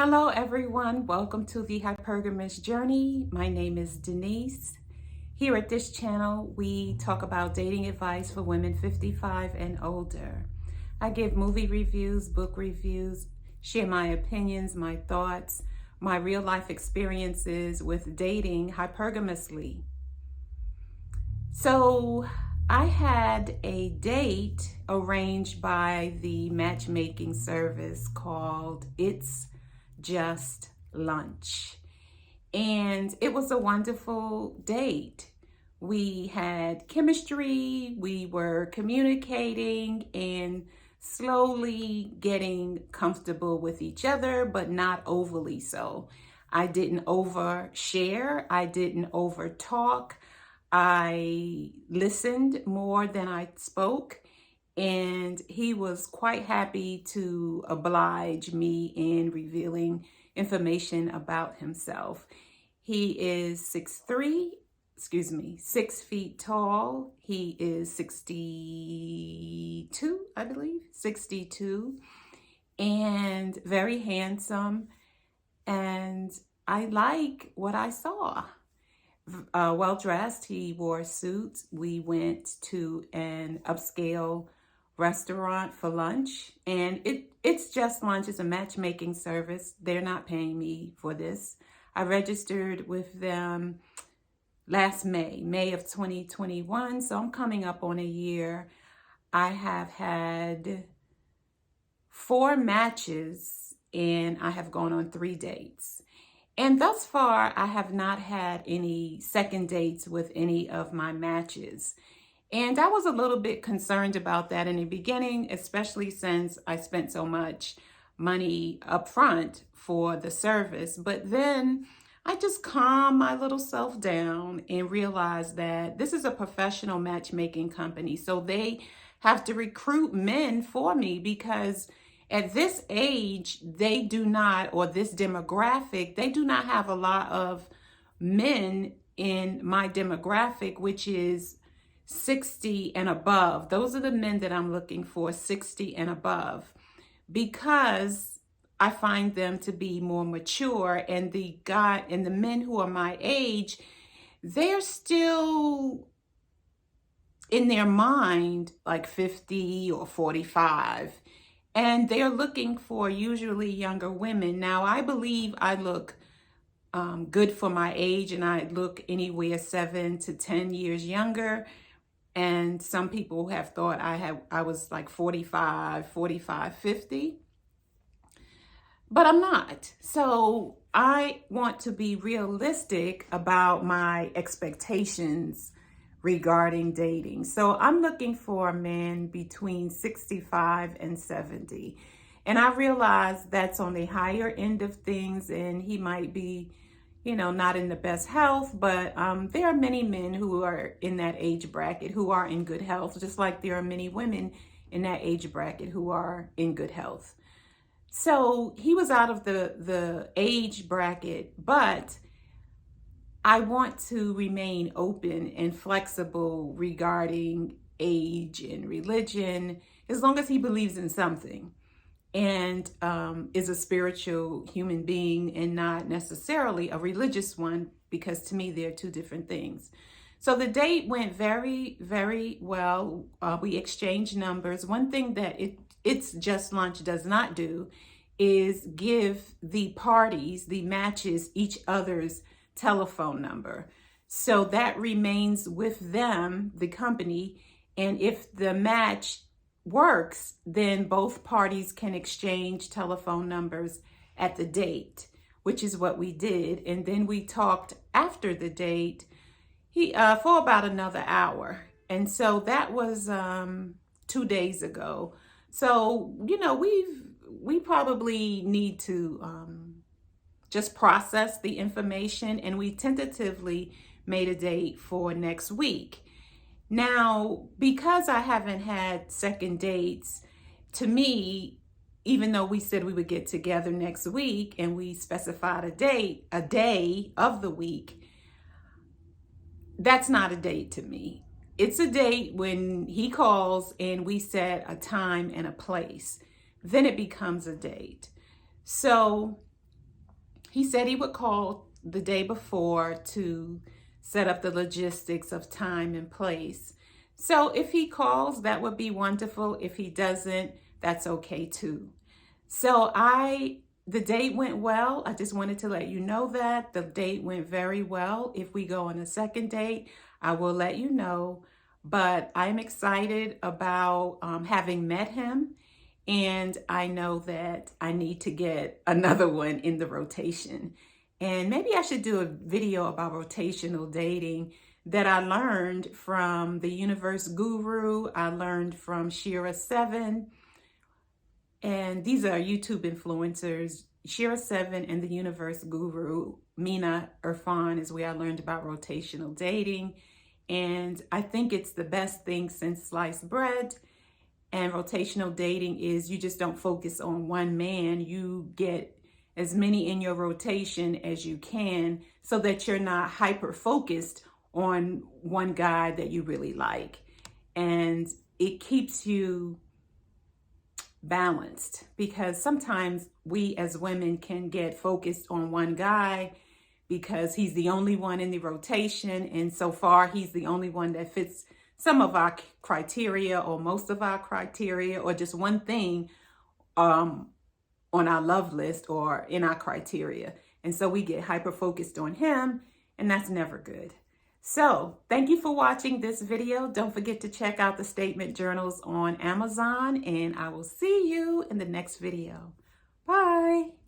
Hello, everyone. Welcome to the Hypergamous Journey. My name is Denise. Here at this channel, we talk about dating advice for women 55 and older. I give movie reviews, book reviews, share my opinions, my thoughts, my real life experiences with dating hypergamously. So I had a date arranged by the matchmaking service called It's Just Lunch. And it was a wonderful date. We had chemistry, we were communicating and slowly getting comfortable with each other, but not overly so. I didn't overshare, I didn't over talk. I listened more than I spoke. And he was quite happy to oblige me in revealing information about himself. He is 6 feet tall. He is 62, I believe, 62, and very handsome. And I like what I saw. Well dressed, he wore suits. We went to an upscale restaurant for lunch, and it's just lunch. It's a matchmaking service. They're not paying me for this. I registered with them last May of 2021, so I'm coming up on a year. I have had 4 matches and I have gone on 3 dates. And thus far, I have not had any second dates with any of my matches. And I was a little bit concerned about that in the beginning, especially since I spent so much money up front for the service. But then I just calmed my little self down and realized that this is a professional matchmaking company. So they have to recruit men for me because at this age, they do not, or this demographic, they do not have a lot of men in my demographic, which is 60 and above. Those are the men that I'm looking for, 60 and above, because I find them to be more mature, and the men who are my age, they're still in their mind like 50 or 45, and they're looking for usually younger women. Now, I believe I look good for my age, and I look anywhere 7 to 10 years younger. And some people have thought I was like 45, 50, but I'm not. So I want to be realistic about my expectations regarding dating. So I'm looking for a man between 65 and 70. And I realize that's on the higher end of things, and he might be, not in the best health, but there are many men who are in that age bracket who are in good health, just like there are many women in that age bracket who are in good health. So he was out of the age bracket, but I want to remain open and flexible regarding age and religion, as long as he believes in something and is a spiritual human being and not necessarily a religious one, because to me, they're 2 different things. So the date went very, very well. We exchanged numbers. One thing that It's Just Lunch does not do is give the parties, the matches, each other's telephone number. So that remains with them, the company, and if the match works, then both parties can exchange telephone numbers at the date, which is what we did. And then we talked after the date for about another hour. And so that was 2 days ago. So, we probably need to just process the information, and we tentatively made a date for next week. Now, because I haven't had second dates, to me, even though we said we would get together next week and we specified a day of the week, that's not a date to me. It's a date when he calls and we set a time and a place. Then it becomes a date. So he said he would call the day before to set up the logistics of time and place. So if he calls, that would be wonderful. If he doesn't, that's okay too. So the date went well. I just wanted to let you know that the date went very well. If we go on a second date, I will let you know. But I'm excited about having met him. And I know that I need to get another one in the rotation. And maybe I should do a video about rotational dating that I learned from the Universe Guru. I learned from Shira7. And these are YouTube influencers, Shira7 and the Universe Guru. Mina Irfan is where I learned about rotational dating. And I think it's the best thing since sliced bread. And rotational dating is you just don't focus on one man. You get as many in your rotation as you can so that you're not hyper focused on one guy that you really like. And it keeps you balanced, because sometimes we as women can get focused on one guy because he's the only one in the rotation, and so far he's the only one that fits some of our criteria or most of our criteria, or just one thing on our love list or in our criteria. And so we get hyper focused on him, and that's never good. So thank you for watching this video. Don't forget to check out the statement journals on Amazon, and I will see you in the next video. Bye.